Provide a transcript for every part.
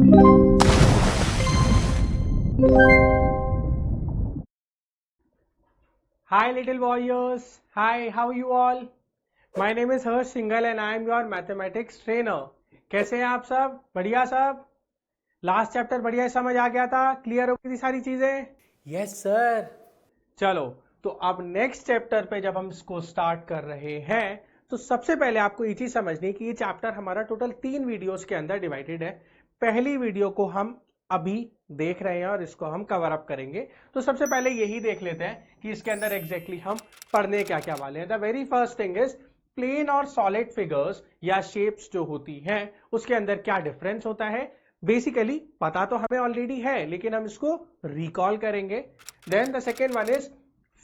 Hi little warriors. Hi, how are you all? My name is Harsh Singhal and I am your mathematics trainer. कैसे हैं आप सब? बढ़िया सब? Last chapter बढ़िया समझ आ गया था? क्लियर हो गई थी सारी चीजें? Yes sir. चलो, तो अब नेक्स्ट चैप्टर पे जब हम इसको स्टार्ट कर रहे हैं तो सबसे पहले आपको ये चीज समझनी कि ये चैप्टर हमारा टोटल 3 वीडियोस के अंदर डिवाइडेड है। पहली वीडियो को हम अभी देख रहे हैं और इसको हम कवर अप करेंगे। तो सबसे पहले यही देख लेते हैं कि इसके अंदर एग्जैक्टली हम पढ़ने क्या क्या वाले हैं। The very first thing is plane और सॉलिड फिगर्स या शेप्स जो होती हैं उसके अंदर क्या डिफरेंस होता है। बेसिकली पता तो हमें ऑलरेडी है लेकिन हम इसको रिकॉल करेंगे। Then the second one is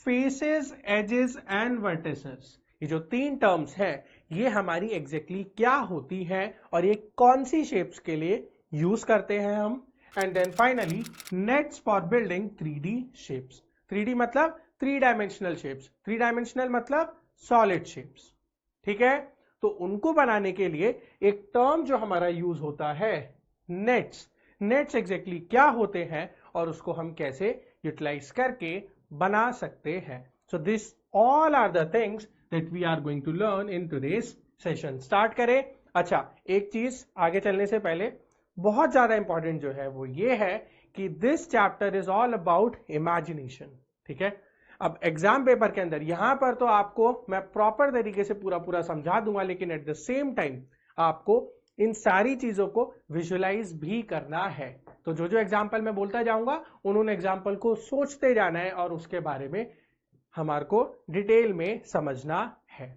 faces, edges and vertices. ये जो 3 टर्म्स हैं ये हमारी एग्जैक्टली क्या होती हैं और ये कौन सी शेप्स के लिए यूज करते हैं हम। And then finally nets for building 3D shapes. 3D मतलब 3 डायमेंशनल शेप्स, 3 डायमेंशनल मतलब सॉलिड शेप्स। ठीक है, तो उनको बनाने के लिए एक टर्म जो हमारा यूज होता है नेट्स। नेट्स एग्जैक्टली क्या होते हैं और उसको हम कैसे यूटिलाइज करके बना सकते हैं। So this all are the things that we are going to learn in today's session. Start करें। अच्छा, एक चीज आगे चलने से पहले बहुत ज्यादा इंपॉर्टेंट जो है वो ये है कि this chapter is all about imagination. ठीक है, अब एग्जाम पेपर के अंदर यहां पर तो आपको मैं प्रॉपर तरीके से पूरा समझा दूंगा लेकिन एट द सेम टाइम आपको इन सारी चीजों को विजुअलाइज भी करना है। तो जो जो एग्जाम्पल मैं बोलता जाऊंगा उन एग्जाम्पल को सोचते जाना है और उसके बारे में हमारे को डिटेल में समझना है।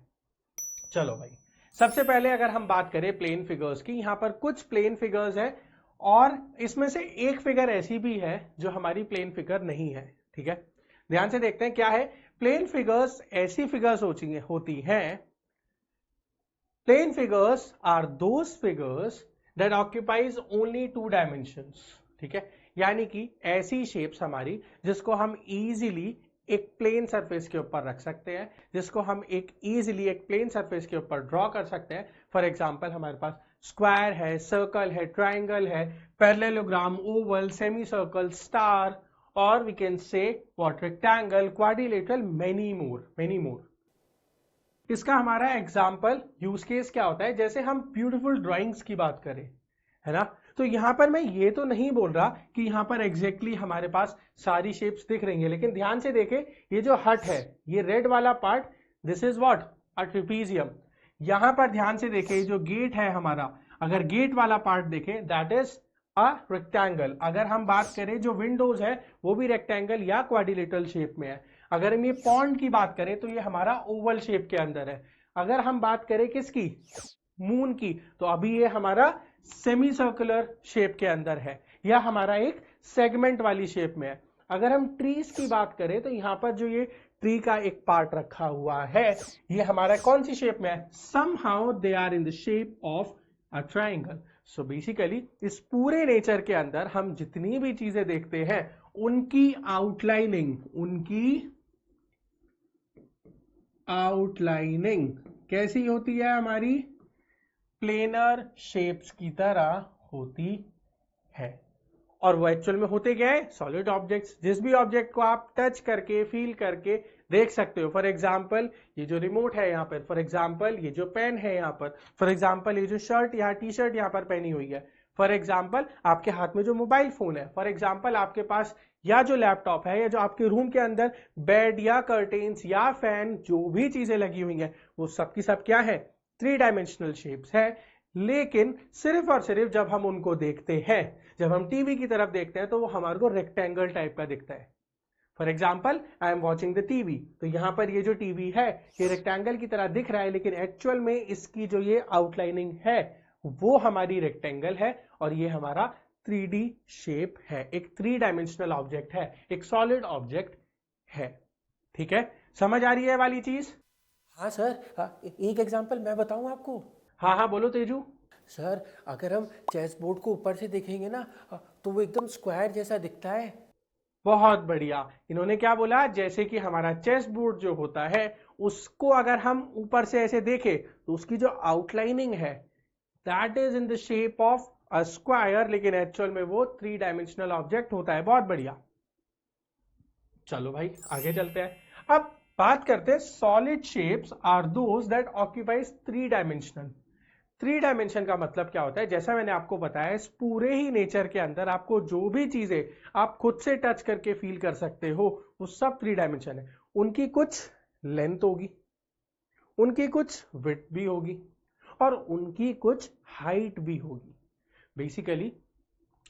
चलो भाई, सबसे पहले अगर हम बात करें प्लेन फिगर्स की, यहां पर कुछ प्लेन फिगर्स है और इसमें से एक फिगर ऐसी भी है जो हमारी प्लेन फिगर नहीं है। ठीक है, ध्यान से देखते हैं क्या है। प्लेन फिगर्स ऐसी फिगर्स होती हैं, plane figures are those figures that occupies only 2 dimensions. ठीक है, यानी कि ऐसी शेप्स हमारी जिसको हम इजीली एक प्लेन सरफेस के ऊपर रख सकते हैं, जिसको हम इजीली एक प्लेन सरफेस के ऊपर ड्रॉ कर सकते हैं। फॉर एग्जांपल हमारे पास स्क्वायर है, सर्कल है, ट्राइंगल है, parallelogram, oval, semi circle, star और we can say what, rectangle, quadrilateral, many more. इसका हमारा एग्जाम्पल यूज केस क्या होता है, जैसे हम ब्यूटीफुल ड्राइंग्स की बात करें, है ना। तो यहां पर मैं ये तो नहीं बोल रहा कि यहां पर एग्जैक्टली हमारे पास सारी शेप्स दिख रही हैं, लेकिन ध्यान से देखें ये जो हट है, ये रेड वाला part, this is what, a trapezium. यहां पर ध्यान से देखें जो गेट है हमारा, अगर गेट वाला पार्ट देखें दैट इज अ रेक्टेंगल। अगर हम बात करें जो विंडोज है वो भी रेक्टेंगल या क्वाड्रिलेटरल शेप में है। अगर हम ये पॉन्ड की बात करें तो ये हमारा ओवल शेप के अंदर है। अगर हम बात करें किसकी, मून की, तो अभी ये हमारा सेमी सर्कुलर शेप के अंदर है या हमारा एक सेगमेंट वाली शेप में है। अगर हम ट्रीज की बात करें तो यहां पर जो ये ट्री का एक पार्ट रखा हुआ है ये हमारा कौन सी शेप में है, somehow they are in the shape of a triangle. So basically इस पूरे नेचर के अंदर हम जितनी भी चीजें देखते हैं उनकी आउटलाइनिंग कैसी होती है, हमारी प्लेनर शेप्स की तरह होती है। और वो एक्चुअल में होते क्या है, सॉलिड ऑब्जेक्ट्स। जिस भी ऑब्जेक्ट को आप टच करके फील करके देख सकते हो। फॉर एग्जाम्पल ये जो रिमोट है यहाँ पर, फॉर एग्जाम्पल ये जो पेन है यहाँ पर, फॉर एग्जाम्पल ये जो शर्ट यहाँ टी शर्ट यहाँ पर पहनी हुई है, फॉर एग्जाम्पल आपके हाथ में जो मोबाइल फोन है, फॉर एग्जाम्पल आपके पास या जो लैपटॉप है या जो आपके रूम के अंदर बेड या कर्टेन्स या फैन जो भी चीजें लगी हुई हैं वो सब की सब क्या है, 3 डायमेंशनल शेप्स है। लेकिन सिर्फ और सिर्फ जब हम उनको देखते हैं, जब हम टीवी की तरफ देखते हैं तो वो हमारे को रेक्टेंगल टाइप का दिखता है। For example I am watching the TV, तो यहां पर ये जो टीवी है ये रेक्टेंगल की तरह दिख रहा है, लेकिन एक्चुअल में इसकी जो ये आउटलाइनिंग है वो हमारी रेक्टेंगल है और ये हमारा 3D शेप है, एक 3 डायमेंशनल ऑब्जेक्ट है, एक सॉलिड ऑब्जेक्ट है। ठीक है, समझ आ रही है वाली चीज। हाँ सर, एक एग्जांपल मैं बताऊं आपको। हाँ हाँ बोलो तेजू। सर अगर हम चेस बोर्ड को ऊपर से देखेंगे ना तो वो एकदम स्क्वायर जैसा दिखता है। बहुत बढ़िया, इन्होंने क्या बोला, जैसे कि हमारा चेस बोर्ड जो होता है उसको अगर हम ऊपर से ऐसे देखें तो उसकी जो आउटलाइनिंग है that is in the shape of a square, लेकिन एक्चुअल में वो 3 डायमेंशनल ऑब्जेक्ट होता है। बहुत बढ़िया। चलो भाई आगे चलते हैं। अब बात करते हैं solid shapes are those that occupies 3 dimensional. 3 dimension का मतलब क्या होता है? जैसा मैंने आपको बताया, इस पूरे ही नेचर के अंदर आपको जो भी चीजें आप खुद से टच करके फील कर सकते हो वो सब 3 डायमेंशन है। उनकी कुछ लेंथ होगी, उनकी कुछ विड्थ भी होगी और उनकी कुछ हाइट भी होगी। बेसिकली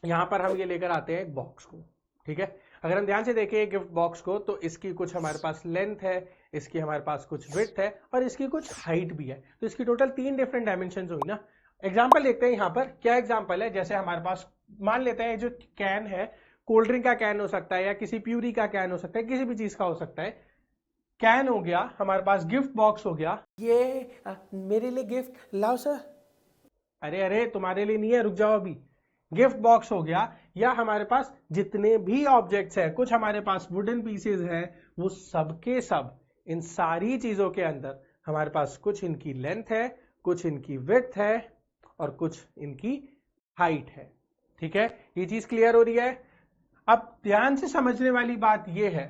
यहां पर हम ये लेकर आते हैं एक बॉक्स को, ठीक है। अगर हम ध्यान से देखें गिफ्ट बॉक्स को तो इसकी कुछ हमारे पास लेंथ है, इसकी हमारे पास कुछ विड्थ है और इसकी कुछ हाइट भी है। तो इसकी टोटल 3 डिफरेंट डायमेंशन हुई ना। एग्जाम्पल देखते हैं यहाँ पर। क्या एग्जाम्पल है? जैसे हमारे पास मान लेते हैं जो कैन है, कोल्ड ड्रिंक का कैन हो सकता है या किसी प्यूरी का कैन हो सकता है, किसी भी चीज का हो सकता है। कैन हो गया, हमारे पास गिफ्ट बॉक्स हो गया। ये मेरे लिए गिफ्ट लाओ सर। अरे अरे तुम्हारे लिए नहीं है, रुक जाओ अभी। गिफ्ट बॉक्स हो गया, या हमारे पास जितने भी ऑब्जेक्ट्स हैं, कुछ हमारे पास वुडन पीसेस हैं, वो सब के सब, इन सारी चीजों के अंदर हमारे पास कुछ इनकी लेंथ है, कुछ इनकी विड्थ है और कुछ इनकी हाइट है। ठीक है, ये चीज क्लियर हो रही है? अब ध्यान से समझने वाली बात ये है,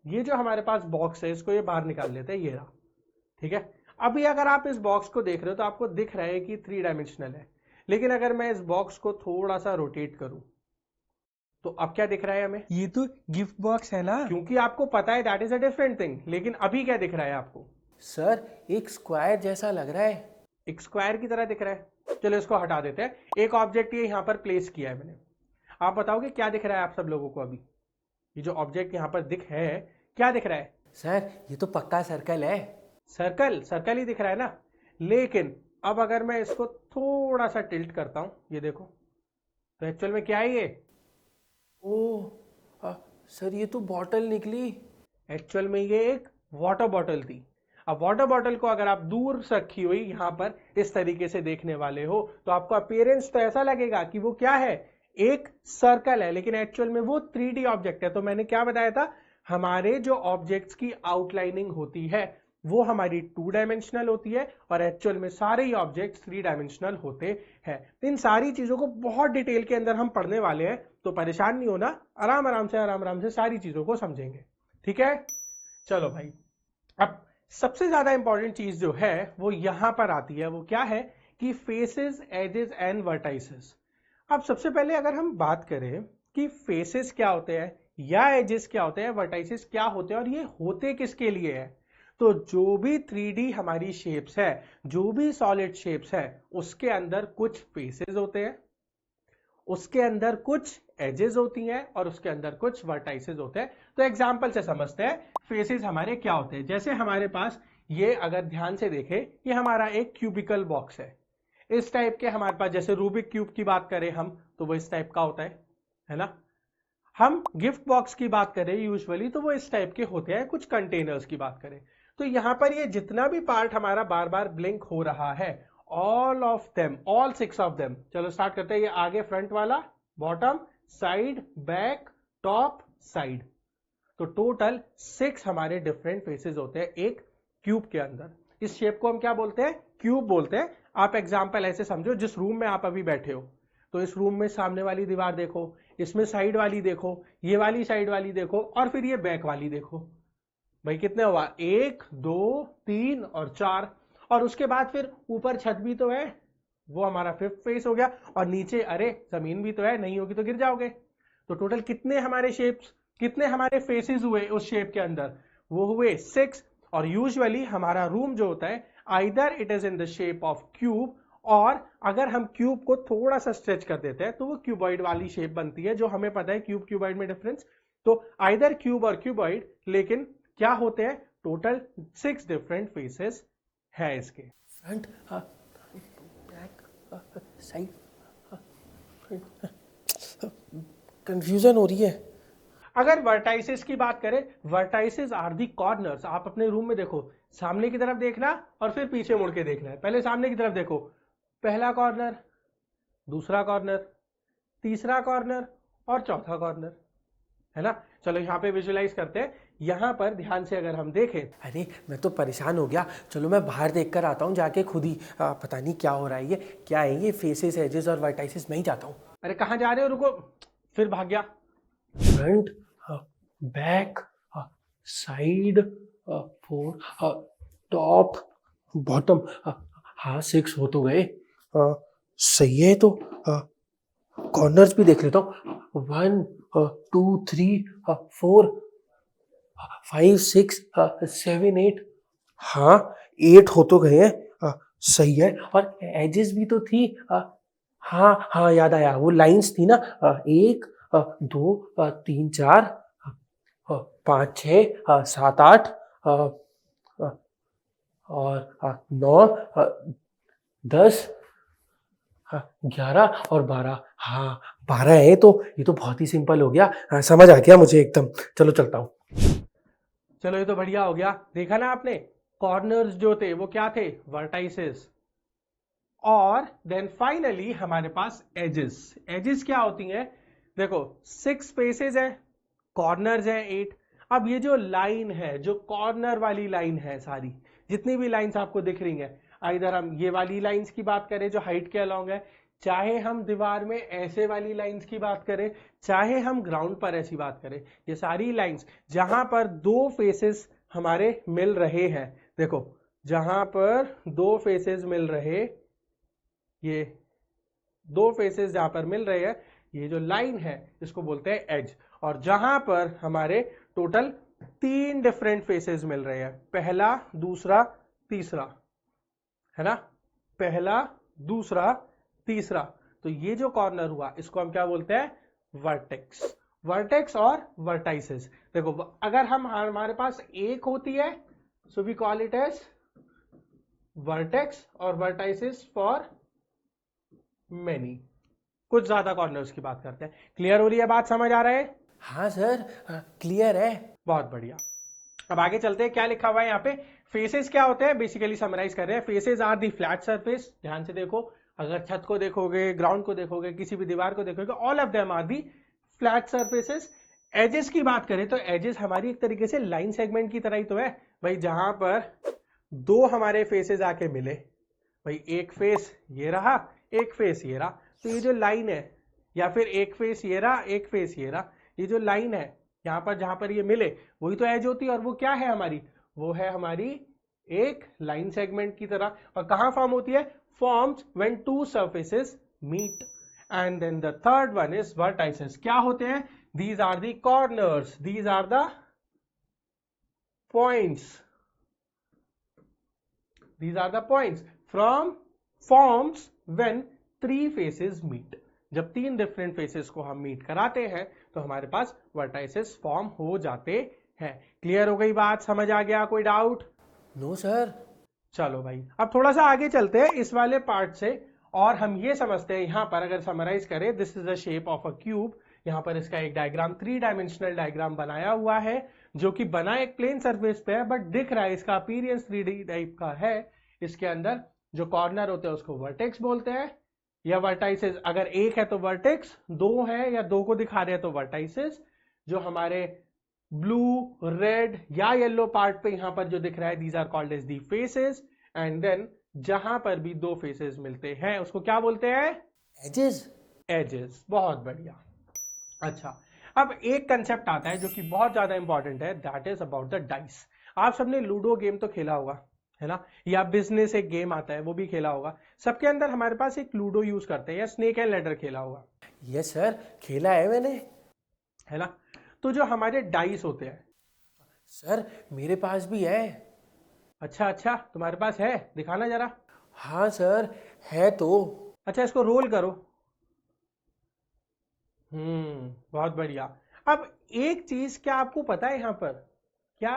ये जो हमारे पास बॉक्स है इसको ये बाहर निकाल लेते हैं, ये रहा। ठीक है, अभी अगर आप इस बॉक्स को देख रहे हो तो आपको दिख रहा है कि 3 डायमेंशनल है, लेकिन अगर मैं इस बॉक्स को थोड़ा सा रोटेट करूं तो अब क्या दिख रहा है हमें? ये तो गिफ्ट बॉक्स है ना। क्योंकि आपको पता है that is a different thing, लेकिन अभी क्या दिख रहा है आपको? सर एक स्क्वायर जैसा लग रहा है। एक स्क्वायर की तरह दिख रहा है। चलो इसको हटा देते हैं। एक ऑब्जेक्ट ये यहां पर प्लेस किया है मैंने, आप बताओगे क्या दिख रहा है आप सब लोगों को? अभी ये जो ऑब्जेक्ट यहां पर दिख है, क्या दिख रहा है? सर ये तो पक्का सर्कल है। सर्कल, सर्कल ही दिख रहा है ना। लेकिन अब अगर मैं इसको थोड़ा सा टिल्ट करता हूं, ये देखो, तो एक्चुअल में क्या है ये? ओह सर ये तो बॉटल निकली। एक्चुअल में ये एक वाटर बॉटल थी। अब वाटर बॉटल को अगर आप दूर से रखी हुई यहां पर इस तरीके से देखने वाले हो तो आपको अपीयरेंस तो ऐसा लगेगा कि वो क्या है, एक सर्कल है, लेकिन एक्चुअल में वो 3D ऑब्जेक्ट है। तो मैंने क्या बताया था, हमारे जो ऑब्जेक्ट्स की आउटलाइनिंग होती है वो हमारी 2 डायमेंशनल होती है और एक्चुअल में सारे ही ऑब्जेक्ट्स 3 डायमेंशनल होते हैं। इन सारी चीजों को बहुत डिटेल के अंदर हम पढ़ने वाले हैं, तो परेशान नहीं होना, आराम आराम से सारी चीजों को समझेंगे। ठीक है, चलो भाई। अब सबसे ज्यादा इंपॉर्टेंट चीज जो है वो यहां पर आती है, वो क्या है कि फेसेस, एजेस एंड वर्टाइसेस। अब सबसे पहले अगर हम बात करें कि फेसेस क्या होते हैं या एजेस क्या होते हैं, वर्टाइसेस क्या होते हैं और ये होते किसके लिए है, तो जो भी 3D हमारी शेप्स है, जो भी सॉलिड शेप्स है, उसके अंदर कुछ फेसेस होते हैं, उसके अंदर कुछ एजेस होती हैं और उसके अंदर कुछ वर्टाइसेस होते हैं। तो एग्जांपल से समझते हैं फेसेस हमारे क्या होते हैं। जैसे हमारे पास ये, अगर ध्यान से देखें, ये हमारा एक क्यूबिकल बॉक्स है। इस टाइप के हमारे पास, जैसे रूबिक क्यूब की बात करें हम तो वो इस टाइप का होता है ना। हम गिफ्ट बॉक्स की बात करें यूजुअली तो वो इस टाइप के होते हैं। कुछ कंटेनर्स की बात करें तो यहां पर ये जितना भी पार्ट हमारा बार बार ब्लिंक हो रहा है, all of them, all 6 of them, चलो स्टार्ट करते हैं। ये आगे फ्रंट वाला, bottom, side, back, top, side, तो टोटल 6 हमारे डिफरेंट फेसेस होते हैं एक क्यूब के अंदर। इस शेप को हम क्या बोलते हैं? क्यूब बोलते हैं। आप एग्जांपल ऐसे समझो, जिस रूम में आप अभी बैठे हो तो इस रूम में सामने वाली दीवार देखो, इसमें साइड वाली देखो, ये वाली साइड वाली देखो और फिर ये बैक वाली देखो। भाई कितने हुआ? 1 2 3 और 4, और उसके बाद फिर ऊपर छत भी तो है, वो हमारा 5th फेस हो गया, और नीचे अरे जमीन भी तो है, नहीं होगी तो गिर जाओगे। तो टोटल कितने हमारे शेप्स, कितने हमारे फेसेस हुए उस शेप के अंदर? वो हुए 6। और यूजुअली हमारा रूम जो होता है, either it is in the shape of cube, और अगर हम क्यूब को थोड़ा सा स्ट्रेच कर देते हैं तो वो क्यूबॉइड वाली शेप बनती है, जो हमें पता है क्यूब क्यूबॉइड में डिफरेंस। तो आइदर क्यूब और क्यूबॉइड, लेकिन क्या होते हैं? टोटल 6 डिफरेंट फेसेस है इसके। फ्रंट, बैक, साइड, कंफ्यूजन हो रही है। अगर वर्टाइसेस की बात करें, वर्टाइसेस आर दी कॉर्नर्स। आप अपने रूम में देखो, सामने की तरफ देखना और फिर पीछे मुड़ के देखना है। पहले सामने की तरफ देखो, पहला कॉर्नर, दूसरा कॉर्नर, तीसरा कॉर्नर और चौथा कॉर्नर, है ना। चलो यहां पे विजुअलाइज करते हैं। यहां पर ध्यान से अगर हम देखें, अरे मैं तो परेशान हो गया, चलो मैं बाहर देख कर आता हूँ जाके खुद ही। पता नहीं क्या हो रहा है, ये क्या है, ये फेसेस, एजेस और वर्टाइसेस। मैं ही जाता हूँ। अरे कहाँ जा रहे हो, रुको, फिर भाग गया। Front, back, side, four, top, bottom. हाँ 6 हो तो गए। सही है तो कॉर्नर्स भी देख लेता हूँ। 1 2 3 4 5 6 7 8। हाँ 8 हो तो गए हैं। सही है। और एजेस भी तो थी। हाँ हाँ याद आया, वो लाइंस थी ना। 1 2 3 4 5 6 7 8 और 9 10 11 और 12। हाँ 12 है तो ये तो बहुत ही सिंपल हो गया। हाँ, समझ आ गया मुझे एकदम। चलो चलता हूँ। चलो ये तो बढ़िया हो गया। देखा ना आपने, कॉर्नर्स जो थे वो क्या थे, वर्टाइसेस। और देन फाइनली हमारे पास एजेस। एजेस क्या होती हैं, देखो 6 फेसेस है, कॉर्नर्स है 8। अब ये जो लाइन है, जो कॉर्नर वाली लाइन है, सारी जितनी भी लाइंस आपको दिख रही हैं, इधर हम ये वाली लाइंस की बात करें जो हाइट के अलोंग है, चाहे हम दीवार में ऐसे वाली लाइंस की बात करें, चाहे हम ग्राउंड पर ऐसी बात करें, ये सारी लाइंस जहां पर दो फेसेस हमारे मिल रहे हैं, देखो जहां पर दो फेसेस मिल रहे, ये दो फेसेस जहां पर मिल रहे हैं, ये जो लाइन है इसको बोलते हैं एज। और जहां पर हमारे टोटल 3 डिफरेंट फेसेस मिल रहे हैं, पहला दूसरा तीसरा, है ना, पहला दूसरा तीसरा, तो ये जो कॉर्नर हुआ इसको हम क्या बोलते हैं, वर्टेक्स। वर्टेक्स और वर्टाइसेस। देखो अगर हम हमारे पास एक होती है, so we call it as vertex, और वर्टाइसेस फॉर मेनी। कुछ ज्यादा कॉर्नर्स की बात करते हैं। क्लियर हो रही है बात, समझ आ रहा है? हाँ सर क्लियर है। बहुत बढ़िया। अब आगे चलते हैं, क्या लिखा हुआ है यहाँ पे। फेसेस क्या होते हैं, बेसिकली समराइज कर रहे हैं। Faces are the flat surface, ध्यान से देखो, अगर छत को देखोगे, ग्राउंड को देखोगे, किसी भी दीवार को देखोगे, all of them are the flat surfaces. Edges की बात करें तो एजेस हमारी एक तरीके से लाइन सेगमेंट की तरह ही तो है भाई, जहां पर दो हमारे फेसेस आके मिले, भाई एक फेस ये रहा, एक फेस ये रहा, तो ये जो लाइन है, या फिर एक फेस ये रहा, एक फेस ये रहा, ये जो लाइन है यहां पर जहां पर ये मिले, वही तो एज होती है। और वो क्या है हमारी, वो है हमारी एक लाइन सेगमेंट की तरह। और कहां फॉर्म होती है, forms when two surfaces meet. And then the third one is vertices. क्या होते हैं, these are the corners, these are the points, these are the points from forms when 3 faces meet। जब 3 डिफरेंट फेसेस को हम meet कराते हैं तो हमारे पास वर्टाइसेस फॉर्म हो जाते हैं। क्लियर हो गई बात, समझ आ गया, कोई डाउट? No sir. चलो भाई अब थोड़ा सा आगे चलते हैं इस वाले पार्ट से, और हम ये समझते हैं यहां पर अगर समराइज करें, this is the shape of a cube. यहां पर इसका एक डायग्राम, 3 डायमेंशनल डायग्राम बनाया हुआ है, जो कि बना एक प्लेन सरफेस पे है, बट दिख रहा है इसका अपीयरेंस 3D टाइप का है। इसके अंदर जो कॉर्नर होते हैं उसको वर्टेक्स बोलते हैं, या वर्टाइसेस। अगर एक है तो वर्टेक्स, दो है या दो को दिखा रहे हैं तो वर्टाइसेस। जो हमारे ब्लू, रेड या येलो पार्ट पे यहां पर जो दिख रहा है, these are called as the faces. And then जहां पर भी दो फेसेस मिलते हैं उसको क्या बोलते हैं, एजेस। एजेस। बहुत बढ़िया। अच्छा, अब एक कंसेप्ट आता है जो कि बहुत ज्यादा इंपॉर्टेंट है, that is about the dice. आप सबने लूडो गेम तो खेला होगा, है ना, या बिजनेस एक गेम आता है वो भी खेला होगा। सबके अंदर हमारे पास एक लूडो यूज करते हैं, या स्नेक एंड लैडर खेला होगा, यस सर खेला है मैंने। है ना। तो जो हमारे डाइस होते हैं, सर मेरे पास भी है। अच्छा अच्छा, तुम्हारे पास है, दिखाना जरा। हाँ सर है तो। अच्छा, इसको रोल करो। बहुत बढ़िया। अब एक चीज क्या आपको पता है यहां पर, क्या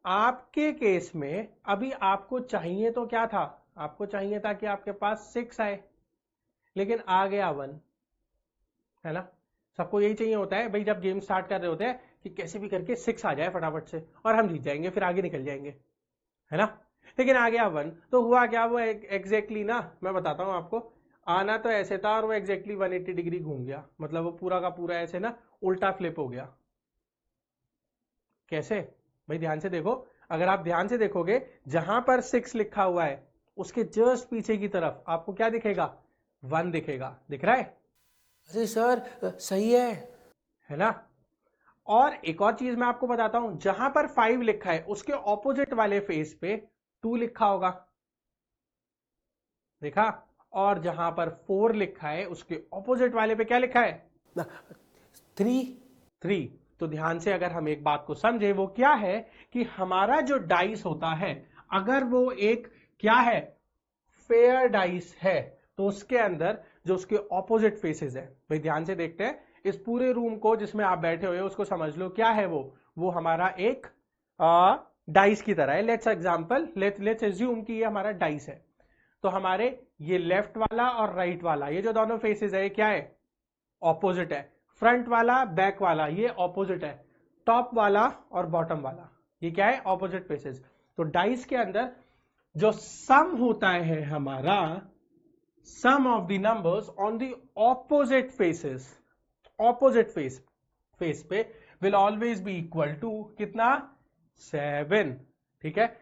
आपके केस में अभी आपको चाहिए तो क्या था, आपको चाहिए था कि आपके पास 6 आए, लेकिन आ गया 1, है ना। सबको यही चाहिए होता है भाई, जब गेम स्टार्ट कर रहे होते हैं कि कैसे भी करके 6 आ जाए फटाफट से और हम जीत जाएंगे, फिर आगे निकल जाएंगे, है ना। लेकिन आ गया 1, तो हुआ क्या, वो एग्जैक्टली ना, मैं बताता हूं आपको। आना तो ऐसे था और वो एग्जैक्टली 180 डिग्री घूम गया, मतलब वो पूरा का पूरा ऐसे ना उल्टा फ्लिप हो गया। कैसे भाई? ध्यान से देखो, अगर आप ध्यान से देखोगे जहां पर 6 लिखा हुआ है उसके जस्ट पीछे की तरफ आपको क्या दिखेगा? 1 दिखेगा। दिख रहा है? अरे सर सही है ना? और एक और चीज मैं आपको बताता हूं, जहां पर 5 लिखा है उसके ऑपोजिट वाले फेस पे 2 लिखा होगा, देखा? और जहां पर 4 लिखा है उसके ऑपोजिट वाले पे क्या लिखा है? 3। तो ध्यान से अगर हम एक बात को समझे, वो क्या है कि हमारा जो डाइस होता है, अगर वो एक क्या है, फेयर डाइस है, तो उसके अंदर जो उसके ऑपोजिट फेसेस है, भाई ध्यान से देखते हैं इस पूरे रूम को जिसमें आप बैठे हुए हो, उसको समझ लो क्या है वो हमारा एक डाइस की तरह है। लेट्स एज्यूम कि ये हमारा डाइस है। तो हमारे ये लेफ्ट वाला और राइट वाला, ये जो दोनों फेसेस है, ये क्या है? ऑपोजिट है। फ्रंट वाला बैक वाला ये ऑपोजिट है। टॉप वाला और बॉटम वाला ये क्या है? Opposite faces. तो डाइस के अंदर जो सम होता है हमारा, sum of the numbers on the opposite faces, opposite face पे will always be equal to कितना? 7। ठीक है,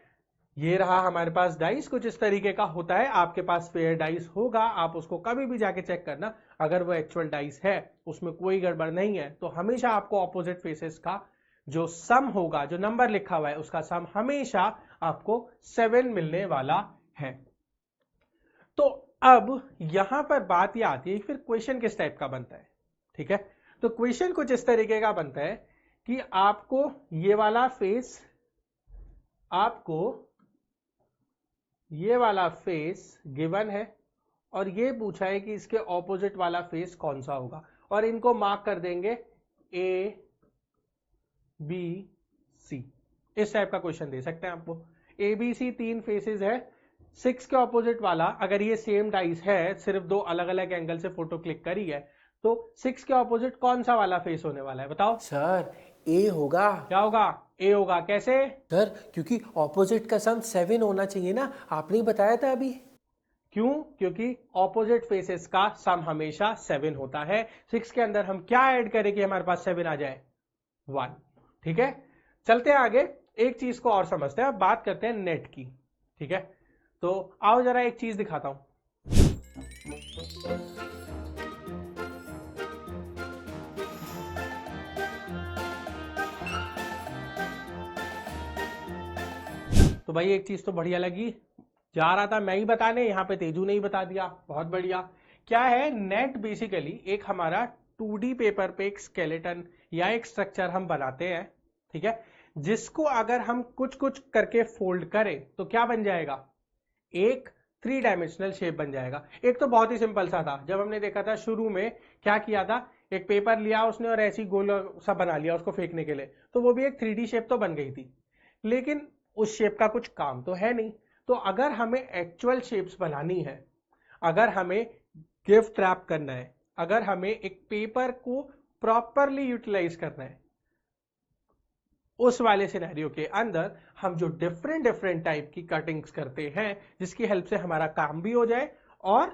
ये रहा हमारे पास डाइस। कुछ इस तरीके का होता है। आपके पास फेयर डाइस होगा, आप उसको कभी भी जाके चेक करना, अगर वो एक्चुअल डाइस है, उसमें कोई गड़बड़ नहीं है, तो हमेशा आपको ऑपोजिट फेसेस का जो सम होगा, जो नंबर लिखा हुआ है उसका सम हमेशा आपको 7 मिलने वाला है। तो अब यहां पर बात यह आती है फिर क्वेश्चन किस टाइप का बनता है। ठीक है, तो क्वेश्चन कुछ इस तरीके का बनता है कि आपको ये वाला फेस, आपको ये वाला फेस गिवन है और ये पूछा है कि इसके ऑपोजिट वाला फेस कौन सा होगा, और इनको मार्क कर देंगे A, B, C। इस टाइप का क्वेश्चन दे सकते हैं आपको। A, B, C 3 फेसेस है। 6 के ऑपोजिट वाला, अगर ये सेम डाइस है, सिर्फ 2 अलग अलग एंगल से फोटो क्लिक करी है, तो 6 के ऑपोजिट कौन सा वाला फेस होने वाला है? बताओ सर। ए होगा। क्या होगा? A होगा। कैसे सर? क्योंकि ऑपोजिट का सम 7 होना चाहिए ना, आपने ही बताया था अभी। क्यों? क्योंकि ऑपोजिट फेसेस का सम हमेशा 7 होता है। 6 के अंदर हम क्या ऐड करें कि हमारे पास 7 आ जाए? 1। ठीक है, चलते हैं आगे। एक चीज को और समझते हैं, अब बात करते हैं नेट की। ठीक है, तो आओ जरा एक चीज दिखाता हूं। तो भाई एक चीज तो बढ़िया लगी, जा रहा था मैं ही बताने, यहां पे तेजू ने ही बता दिया, बहुत बढ़िया। क्या है नेट? बेसिकली एक हमारा 2D पेपर पे एक स्केलेटन या एक स्ट्रक्चर हम बनाते हैं, ठीक है, जिसको अगर हम कुछ कुछ करके फोल्ड करें तो क्या बन जाएगा? एक 3 डायमेंशनल शेप बन जाएगा। एक तो बहुत ही सिंपल सा था, जब हमने देखा था शुरू में, क्या किया था, एक पेपर लिया उसने और ऐसी गोल सा बना लिया उसको फेंकने के लिए, तो वो भी एक 3D शेप तो बन गई थी, लेकिन उस शेप का कुछ काम तो है नहीं। तो अगर हमें एक्चुअल शेप्स बनानी है, अगर हमें गिफ्ट रैप करना है, अगर हमें एक पेपर को प्रॉपरली यूटिलाइज करना है, उस वाले सिनेरियो के अंदर हम जो डिफरेंट डिफरेंट टाइप की कटिंग्स करते हैं, जिसकी हेल्प से हमारा काम भी हो जाए और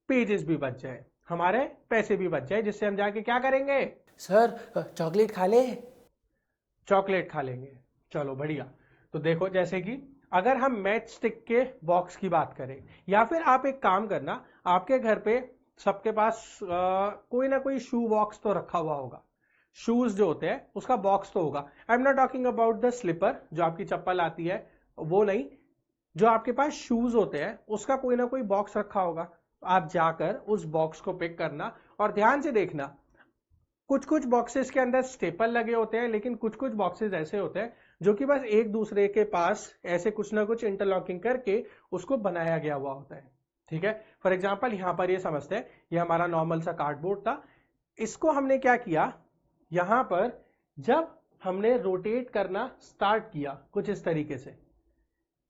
पेजेस भी बच जाए, हमारे पैसे भी बच जाए, जिससे हम जाके क्या करेंगे? सर चॉकलेट खा ले। चॉकलेट खा लेंगे। चलो बढ़िया। तो देखो, जैसे कि अगर हम मैच स्टिक के बॉक्स की बात करें, या फिर आप एक काम करना, आपके घर पे सबके पास कोई ना कोई शू बॉक्स तो रखा हुआ होगा, शूज जो होते हैं उसका बॉक्स तो होगा। I am not talking about the slipper, जो आपकी चप्पल आती है वो नहीं, जो आपके पास शूज होते हैं उसका कोई ना कोई बॉक्स रखा होगा। आप जाकर उस बॉक्स को पिक करना और ध्यान से देखना, कुछ कुछ बॉक्सेस के अंदर स्टेपल लगे होते हैं, लेकिन कुछ कुछ बॉक्सेस ऐसे होते हैं जो कि बस एक दूसरे के पास ऐसे कुछ ना कुछ इंटरलॉकिंग करके उसको बनाया गया हुआ होता है। ठीक है, फॉर एग्जांपल यहां पर ये समझते हैं, ये हमारा नॉर्मल सा कार्डबोर्ड था, इसको हमने क्या किया, यहां पर जब हमने रोटेट करना स्टार्ट किया कुछ इस तरीके से,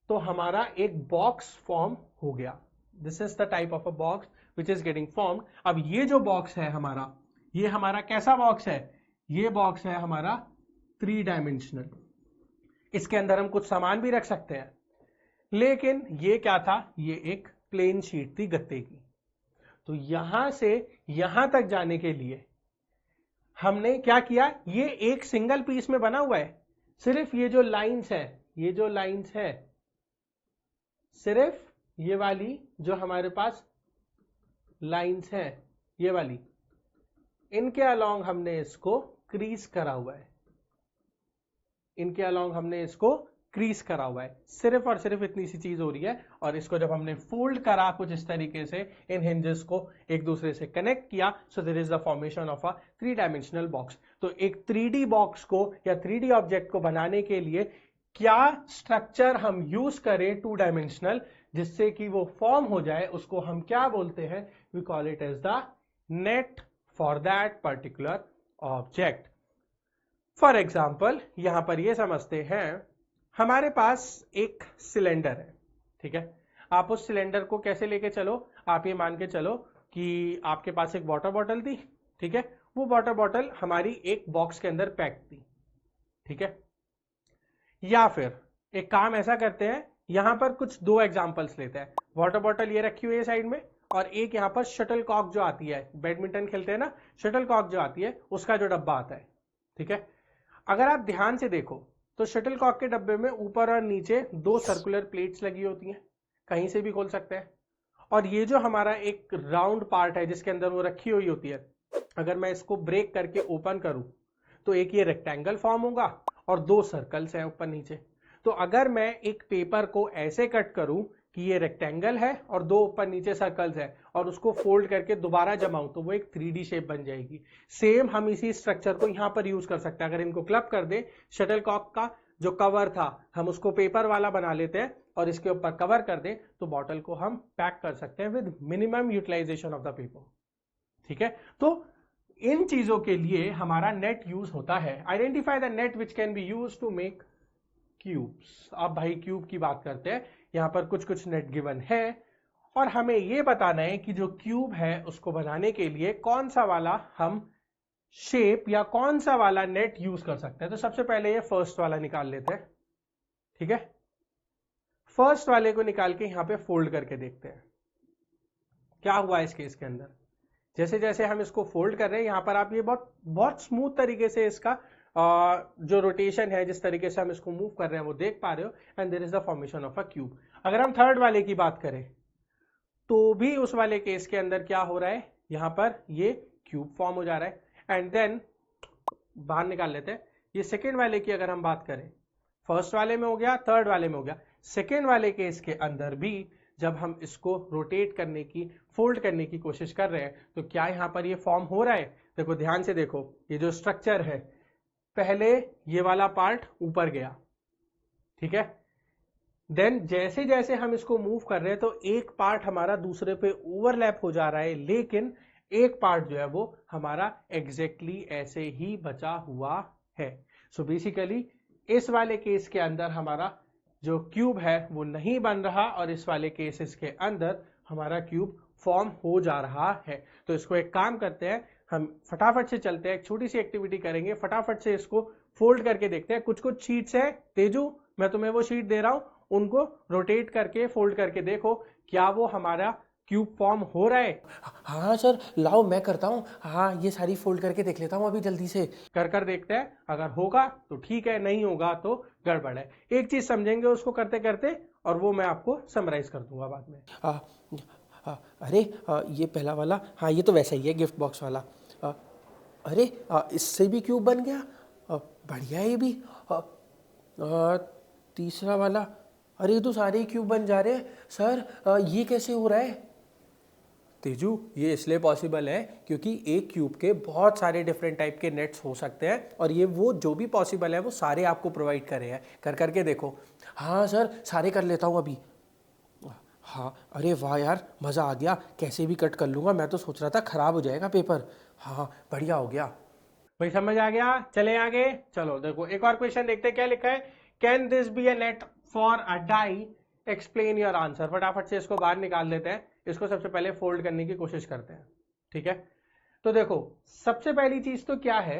तो हमारा एक बॉक्स फॉर्म हो गया। This is the type of a box which is getting formed. अब ये जो बॉक्स है हमारा, ये हमारा कैसा बॉक्स है? ये बॉक्स है हमारा 3 डायमेंशनल। इसके अंदर हम कुछ सामान भी रख सकते हैं, लेकिन ये क्या था? ये एक प्लेन शीट थी गत्ते की। तो यहां से यहां तक जाने के लिए हमने क्या किया, ये एक सिंगल पीस में बना हुआ है, सिर्फ ये जो लाइंस है, ये जो लाइंस है, सिर्फ ये वाली जो हमारे पास लाइंस है, ये वाली, इनके अलोंग हमने इसको क्रीज करा हुआ है, इनके अलोंग हमने इसको क्रीज करा हुआ है। सिर्फ और सिर्फ इतनी सी चीज हो रही है, और इसको जब हमने फोल्ड करा कुछ इस तरीके से, इन हिंजेस को एक दूसरे से कनेक्ट किया, so there is the formation of a three dimensional box. तो एक 3D बॉक्स को या 3D ऑब्जेक्ट को बनाने के लिए क्या स्ट्रक्चर हम यूज करें 2-डायमेंशनल, जिससे कि वो फॉर्म हो जाए, उसको हम क्या बोलते हैं? We call it as the net for that particular object. For example यहां पर ये समझते हैं, हमारे पास एक सिलेंडर है, ठीक है। आप उस सिलेंडर को कैसे लेके चलो, आप ये मान के चलो कि आपके पास एक वाटर बॉटल थी, ठीक है। वो वाटर बॉटल हमारी एक बॉक्स के अंदर पैक थी, ठीक है। या फिर एक काम ऐसा करते हैं, यहां पर कुछ 2 एग्जांपल्स लेते हैं। वाटर बॉटल ये रखी हुई है साइड में, और एक यहां पर शटल कॉक जो आती है, बैडमिंटन खेलते हैं ना, शटल कॉक जो आती है उसका जो डब्बा आता है, ठीक है। अगर आप ध्यान से देखो तो शटल कॉक के डब्बे में ऊपर और नीचे 2 सर्कुलर प्लेट्स लगी होती हैं, कहीं से भी खोल सकते हैं। और ये जो हमारा एक राउंड पार्ट है जिसके अंदर वो रखी हुई होती है, अगर मैं इसको ब्रेक करके ओपन करूं तो एक ये रेक्टेंगल फॉर्म होगा और 2 सर्कल्स हैं ऊपर नीचे। तो अगर मैं एक पेपर को ऐसे कट करूं कि ये रेक्टेंगल है और 2 ऊपर नीचे सर्कल्स है, और उसको फोल्ड करके दोबारा जमाऊं तो वो एक 3D शेप बन जाएगी। सेम हम इसी स्ट्रक्चर को यहां पर यूज कर सकते हैं। अगर इनको क्लब कर दे, शटल कॉक का जो कवर था हम उसको पेपर वाला बना लेते हैं और इसके ऊपर कवर कर दें, तो बॉटल को हम पैक कर सकते हैं with minimum utilisation of the paper, ठीक है। तो इन चीजों के लिए हमारा नेट यूज होता है। Identify the net which can be use to make cubes. अब भाई क्यूब की बात करते हैं, यहां पर कुछ कुछ नेट गिवन है, और हमें यह बताना है कि जो क्यूब है उसको बनाने के लिए कौन सा वाला हम शेप या कौन सा वाला नेट यूज कर सकते हैं। तो सबसे पहले ये फर्स्ट वाला निकाल लेते हैं, ठीक है। फर्स्ट वाले को निकाल के यहां पे फोल्ड करके देखते हैं क्या हुआ इस केस के अंदर। जैसे जैसे हम इसको फोल्ड कर रहे हैं, यहां पर आप ये बहुत बहुत स्मूथ तरीके से इसका जो रोटेशन है, जिस तरीके से हम इसको मूव कर रहे हैं वो देख पा रहे हो, and there is the formation of a cube. अगर हम थर्ड वाले की बात करें तो भी उस वाले केस के अंदर क्या हो रहा है, यहां पर ये क्यूब फॉर्म हो जा रहा है, एंड देन बाहर निकाल लेते हैं। ये सेकेंड वाले की अगर हम बात करें, फर्स्ट वाले में हो गया, थर्ड वाले में हो गया, सेकेंड वाले केस के अंदर भी जब हम इसको रोटेट करने की, फोल्ड करने की कोशिश कर रहे हैं, तो क्या यहां पर ये फॉर्म हो रहा है? देखो ध्यान से देखो, ये जो स्ट्रक्चर है, पहले ये वाला पार्ट ऊपर गया, ठीक है। देन जैसे जैसे हम इसको मूव कर रहे हैं तो एक पार्ट हमारा दूसरे पे ओवरलैप हो जा रहा है, लेकिन एक पार्ट जो है वो हमारा एग्जैक्टली ऐसे ही बचा हुआ है। सो बेसिकली इस वाले केस के अंदर हमारा जो क्यूब है वो नहीं बन रहा, और इस वाले केसेस के अंदर हमारा क्यूब फॉर्म हो जा रहा है। तो इसको एक काम करते हैं, हम फटाफट से चलते हैं, एक छोटी सी एक्टिविटी करेंगे, फटाफट से इसको फोल्ड करके देखते हैं। कुछ कुछ शीट्स है, तेजू मैं तुम्हें वो शीट दे रहा हूं, उनको रोटेट करके फोल्ड करके देखो क्या वो हमारा क्यूब फॉर्म हो रहा है। हाँ सर, लाओ मैं करता हूँ। हाँ, ये सारी फोल्ड करके देख लेता हूँ अभी जल्दी से। कर देखते हैं, अगर होगा तो ठीक है, नहीं होगा तो गड़बड़ है। एक चीज समझेंगे उसको करते करते, और वो मैं आपको समराइज कर दूंगा बाद में। अरे ये पहला वाला, हाँ ये तो वैसा ही है, गिफ्ट बॉक्स वाला। अरे इससे भी क्यूब बन गया, बढ़िया ये भी। तीसरा वाला, अरे ये तो सारे ही क्यूब बन जा रहे हैं सर, ये कैसे हो रहा है? तेजू, ये इसलिए पॉसिबल है क्योंकि एक क्यूब के बहुत सारे डिफरेंट टाइप के नेट्स हो सकते हैं, और ये वो जो भी पॉसिबल है वो सारे आपको प्रोवाइड करे हैं। कर करके देखो। हाँ सर, सारे कर लेता हूँ अभी। हाँ, अरे वाह यार, मज़ा आ गया, कैसे भी कट कर लूँगा। मैं तो सोच रहा था ख़राब हो जाएगा पेपर। हाँ, बढ़िया हो गया। भाई समझ आ गया, चले आगे। चलो देखो एक और क्वेश्चन देखते हैं क्या लिखा है। Can this be a net for a die, explain your answer. फटाफट से इसको बाहर निकाल लेते हैं, इसको सबसे पहले फोल्ड करने की कोशिश करते हैं, ठीक है। तो देखो सबसे पहली चीज तो क्या है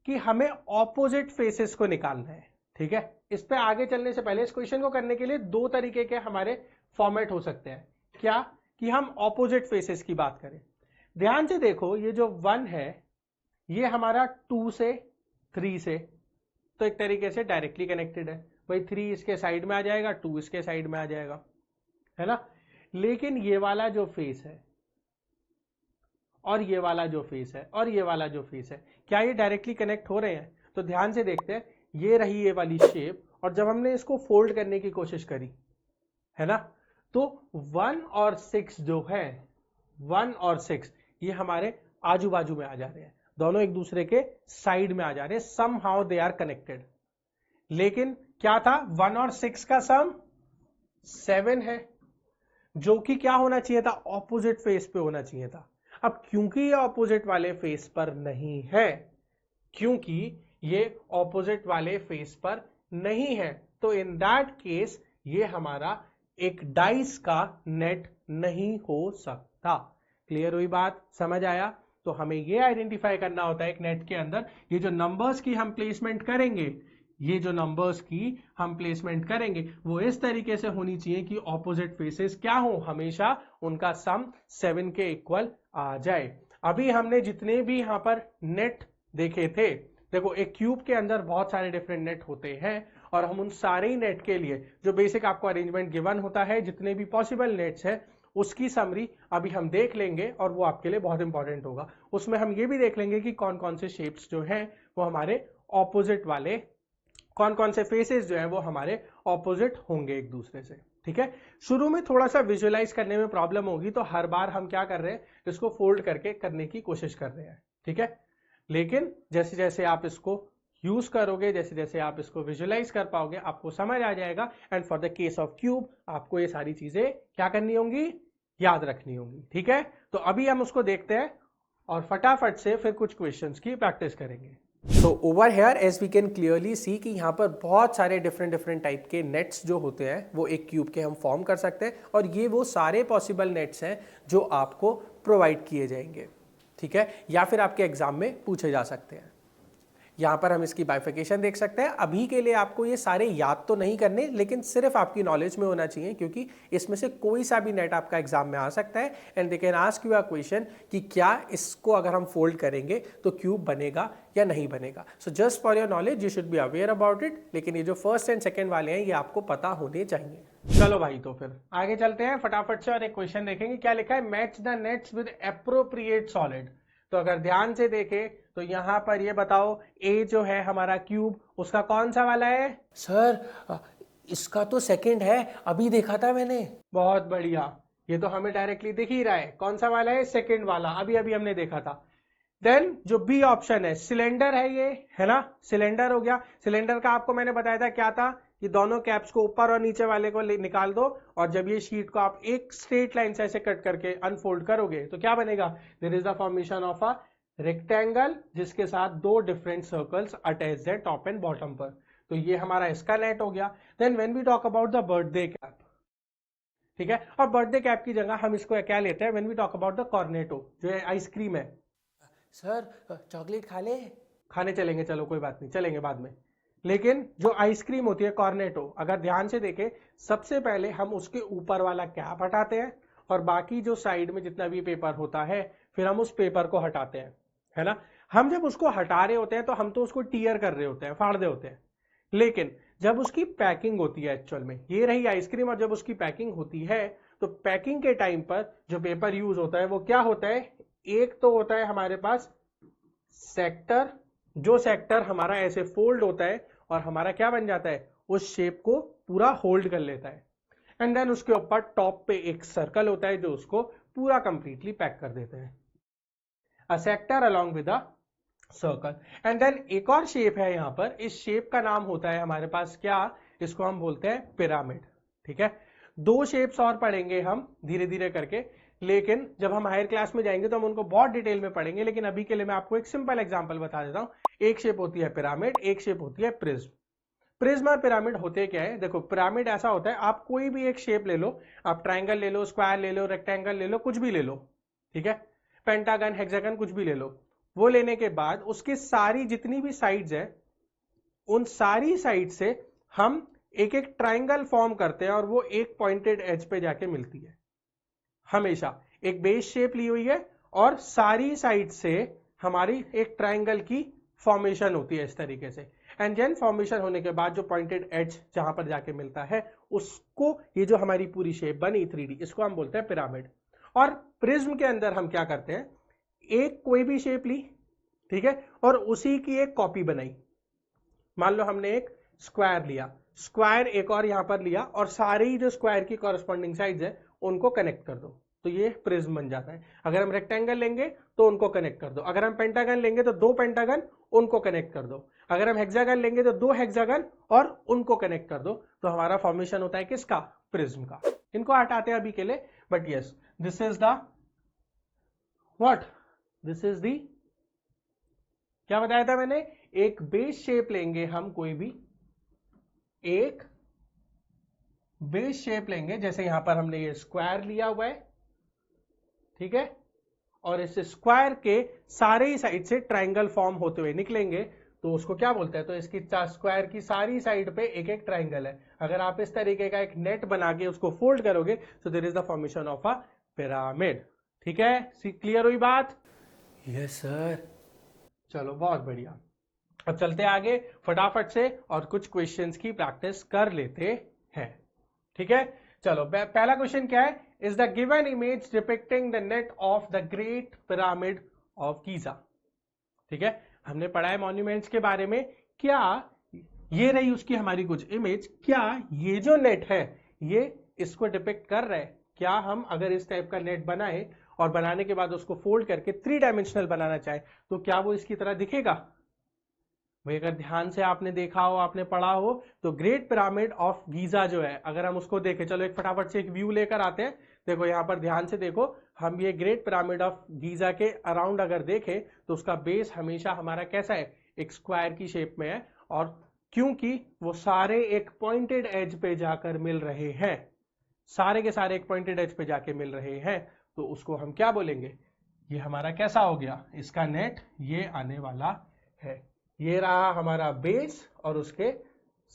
कि हमें ऑपोजिट फेसेस को निकालना है, ठीक है। इस पे आगे चलने से पहले इस क्वेश्चन को करने के लिए 2 तरीके के हमारे फॉर्मेट हो सकते हैं। क्या कि हम ऑपोजिट फेसेस की बात करें। ध्यान से देखो, ये जो 1 है ये हमारा 2 से 3 से तो एक तरीके से डायरेक्टली कनेक्टेड है भाई, 3 इसके साइड में आ जाएगा, 2 इसके साइड में आ जाएगा, है ना। लेकिन ये वाला जो फेस है और ये वाला जो फेस है और ये वाला जो फेस है, क्या ये डायरेक्टली कनेक्ट हो रहे हैं? तो ध्यान से देखते हैं, ये रही ये वाली शेप, और जब हमने इसको फोल्ड करने की कोशिश करी, है ना, तो 1 और 6 जो है, 1 और 6 ये हमारे आजू बाजू में आ जा रहे हैं, दोनों एक दूसरे के साइड में आ जा रहे हैं, somehow they are connected. लेकिन क्या था, 1 और 6 का सम 7 है, जो कि क्या होना चाहिए था, ऑपोजिट फेस पे होना चाहिए था। अब क्योंकि ये ऑपोजिट वाले फेस पर नहीं है, क्योंकि ये ऑपोजिट वाले फेस पर नहीं है, तो इन दैट केस ये हमारा एक डाइस का नेट नहीं हो सकता। क्लियर हुई बात, समझ आया? तो हमें ये आइडेंटिफाई करना होता है एक नेट के अंदर, ये जो नंबर्स की हम प्लेसमेंट करेंगे, ये जो नंबर्स की हम प्लेसमेंट करेंगे वो इस तरीके से होनी चाहिए कि ऑपोजिट फेसेस क्या हो, हमेशा उनका सम 7 के इक्वल आ जाए। अभी हमने जितने भी यहां पर नेट देखे थे, देखो एक क्यूब के अंदर बहुत सारे डिफरेंट नेट होते हैं, और हम उन सारे ही नेट के लिए जो बेसिक आपको अरेंजमेंट गिवन होता है, जितने भी पॉसिबल नेट्स है, उसकी समरी अभी हम देख लेंगे, और वो आपके लिए बहुत इंपॉर्टेंट होगा। उसमें हम ये भी देख लेंगे कि कौन कौन से शेप्स जो हैं वो हमारे ऑपोजिट वाले, कौन कौन से फेसेस जो हैं वो हमारे ऑपोजिट होंगे एक दूसरे से। ठीक है, शुरू में थोड़ा सा विजुअलाइज करने में प्रॉब्लम होगी, तो हर बार हम क्या कर रहे हैं, इसको फोल्ड करके करने की कोशिश कर रहे हैं। ठीक है, लेकिन जैसे जैसे आप इसको यूज करोगे, जैसे जैसे आप इसको विजुअलाइज कर पाओगे, आपको समझ आ जाएगा। And for the case of cube आपको ये सारी चीजें क्या करनी होंगी, याद रखनी होंगी। ठीक है, तो अभी हम उसको देखते हैं और फटाफट से फिर कुछ क्वेश्चंस की प्रैक्टिस करेंगे। तो over here as we can clearly see कि यहाँ पर बहुत सारे डिफरेंट टाइप के नेट्स जो होते हैं वो एक क्यूब के हम फॉर्म कर सकते हैं, और ये वो सारे पॉसिबल नेट्स हैं जो आपको प्रोवाइड किए जाएंगे। ठीक है, या फिर आपके एग्जाम में पूछे जा सकते हैं। यहाँ पर हम इसकी बाइफिकेशन देख सकते हैं। अभी के लिए आपको ये सारे याद तो नहीं करने, लेकिन सिर्फ आपकी नॉलेज में होना चाहिए, क्योंकि इसमें से कोई सा भी नेट आपका एग्जाम में आ सकता है, and they can ask you a question कि क्या इसको अगर हम फोल्ड करेंगे तो क्यूब बनेगा या नहीं बनेगा। So just for your knowledge you should be aware about it, लेकिन ये जो फर्स्ट एंड सेकेंड वाले हैं ये आपको पता होने चाहिए। चलो भाई, तो फिर आगे चलते हैं फटाफट से और एक क्वेश्चन देखेंगे। क्या लिखा है, match the nets with appropriate solid. तो अगर ध्यान से देखें तो यहां पर ये बताओ, ए जो है हमारा क्यूब, उसका कौन सा वाला है? सर इसका तो सेकंड है, अभी देखा था मैंने। बहुत बढ़िया, ये तो हमें डायरेक्टली दिख ही रहा है। कौन सा वाला है? सेकंड वाला, अभी अभी हमने देखा था। देन जो बी ऑप्शन है, सिलेंडर है ये, है ना, सिलेंडर हो गया। सिलेंडर का आपको मैंने बताया था क्या था, कि दोनों कैप्स को ऊपर और नीचे वाले को निकाल दो, और जब ये शीट को आप एक स्ट्रेट लाइन से ऐसे कट करके अनफोल्ड करोगे तो क्या बनेगा, there is the formation of a rectangle जिसके साथ दो डिफरेंट सर्कल्स अटैच्ड है टॉप एंड बॉटम पर। तो ये हमारा इसका नेट हो गया। Then when we talk about the birthday cap, ठीक है, और बर्थडे कैप की जगह हम इसको क्या लेते हैं, when we talk about the Cornetto जो है आइसक्रीम है। सर चॉकलेट खा ले। खाने चलेंगे, चलो कोई बात नहीं, चलेंगे बाद में। लेकिन जो आइसक्रीम होती है कॉर्नेटो, अगर ध्यान से देखें, सबसे पहले हम उसके ऊपर वाला कैप हटाते हैं, और बाकी जो साइड में जितना भी पेपर होता है फिर हम उस पेपर को हटाते हैं, है ना। हम जब उसको हटा रहे होते हैं तो हम तो उसको टीयर कर रहे होते हैं, फाड़ रहे होते हैं। लेकिन जब उसकी पैकिंग होती है, एक्चुअल में ये रही आइसक्रीम, और जब उसकी पैकिंग होती है तो पैकिंग के टाइम पर जो पेपर यूज होता है वो क्या होता है, एक तो होता है हमारे पास सेक्टर, जो सेक्टर हमारा ऐसे फोल्ड होता है और हमारा क्या बन जाता है, उस शेप को पूरा होल्ड कर लेता है। एंड देन उसके ऊपर टॉप पे एक सर्कल होता है जो उसको पूरा कंप्लीटली पैक कर देता है, a sector along with a circle. And then एक और शेप है यहां पर, इस शेप का नाम होता है हमारे पास क्या, इसको हम बोलते हैं पिरामिड। ठीक है, दो शेप्स और पढ़ेंगे हम धीरे धीरे करके, लेकिन जब हम हायर क्लास में जाएंगे तो हम उनको बहुत डिटेल में पढ़ेंगे। लेकिन अभी के लिए मैं आपको एक सिंपल एग्जांपल बता देता हूं। एक शेप होती है पिरामिड, एक शेप होती है प्रिज्म। प्रिज्म और पिरामिड होते क्या है, देखो पिरामिड ऐसा होता है, आप कोई भी एक शेप ले लो, आप ट्राइंगल ले लो, स्क्वायर ले लो, रेक्टेंगल ले लो, कुछ भी ले लो, ठीक है, पेंटागन, हेक्सागन, कुछ भी ले लो। वो लेने के बाद उसकी सारी जितनी भी साइड्स है, उन सारी साइड से हम एक एक ट्राइंगल फॉर्म करते हैं, और वो एक पॉइंटेड एज पे जाके मिलती है। हमेशा एक बेस शेप ली हुई है और सारी साइड से हमारी एक ट्राइंगल की फॉर्मेशन होती है इस तरीके से। एंड देन फॉर्मेशन होने के बाद जो पॉइंटेड एज जहां पर जाके मिलता है उसको, ये जो हमारी पूरी शेप बनी 3D, इसको हम बोलते हैं पिरामिड। और प्रिज्म के अंदर हम क्या करते हैं, एक कोई भी शेप ली, ठीक है, और उसी की एक कॉपी बनाई। मान लो हमने एक स्क्वायर लिया, स्क्वायर एक और यहां पर लिया, और सारी जो स्क्वायर की कॉरस्पॉन्डिंग साइड्स है उनको कनेक्ट कर दो, तो ये प्रिज्म बन जाता है। अगर हम रेक्टेंगल लेंगे तो उनको कनेक्ट कर दो, अगर हम पेंटागन लेंगे तो 2 पेंटागन, उनको कनेक्ट कर दो, अगर हम हेक्सागन लेंगे तो 2 हेक्सागन और उनको कनेक्ट कर दो, तो हमारा फॉर्मेशन होता है किसका, प्रिज्म का। इनको हटाते हैं अभी के लिए, but yes this is the what, this is the, क्या बताया था मैंने, एक बेस शेप लेंगे हम, कोई भी एक बेस शेप लेंगे, जैसे यहां पर हमने ये स्क्वायर लिया हुआ है, ठीक है, और इस स्क्वायर के सारे ही साइड से ट्राइंगल फॉर्म होते हुए निकलेंगे, तो उसको क्या बोलते हैं, तो इसकी स्क्वायर की सारी साइड पे एक एक ट्राइंगल है। अगर आप इस तरीके का एक नेट बना के उसको फोल्ड करोगे तो there is the formation of a pyramid. ठीक है, क्लियर हुई बात? Yes sir. चलो बहुत बढ़िया, अब चलते आगे फटाफट से और कुछ क्वेश्चंस की प्रैक्टिस कर लेते हैं। ठीक है, चलो पहला क्वेश्चन क्या है, is the given image depicting the net of the great pyramid of Giza. ठीक है, हमने पढ़ा है मॉन्यूमेंट्स के बारे में, क्या ये रही उसकी हमारी कुछ इमेज, क्या ये जो नेट है ये इसको डिपिक्ट कर रहा है? क्या हम अगर इस टाइप का नेट बनाए और बनाने के बाद उसको फोल्ड करके 3 डायमेंशनल बनाना चाहे तो क्या वो इसकी तरह दिखेगा? भाई अगर ध्यान से आपने देखा हो, आपने पढ़ा हो, तो ग्रेट पिरामिड ऑफ गीजा जो है, अगर हम उसको देखें, चलो एक फटाफट से एक व्यू लेकर आते हैं। देखो यहाँ पर ध्यान से देखो, हम ये ग्रेट पिरामिड ऑफ गीजा के अराउंड अगर देखें तो उसका बेस हमेशा हमारा कैसा है, एक स्क्वायर की शेप में है, और क्योंकि वो सारे एक पॉइंटेड एज पे जाकर मिल रहे हैं, सारे के सारे एक पॉइंटेड एज पे जाके मिल रहे हैं, तो उसको हम क्या बोलेंगे, ये हमारा कैसा हो गया, इसका नेट ये आने वाला है। ये रहा हमारा बेस और उसके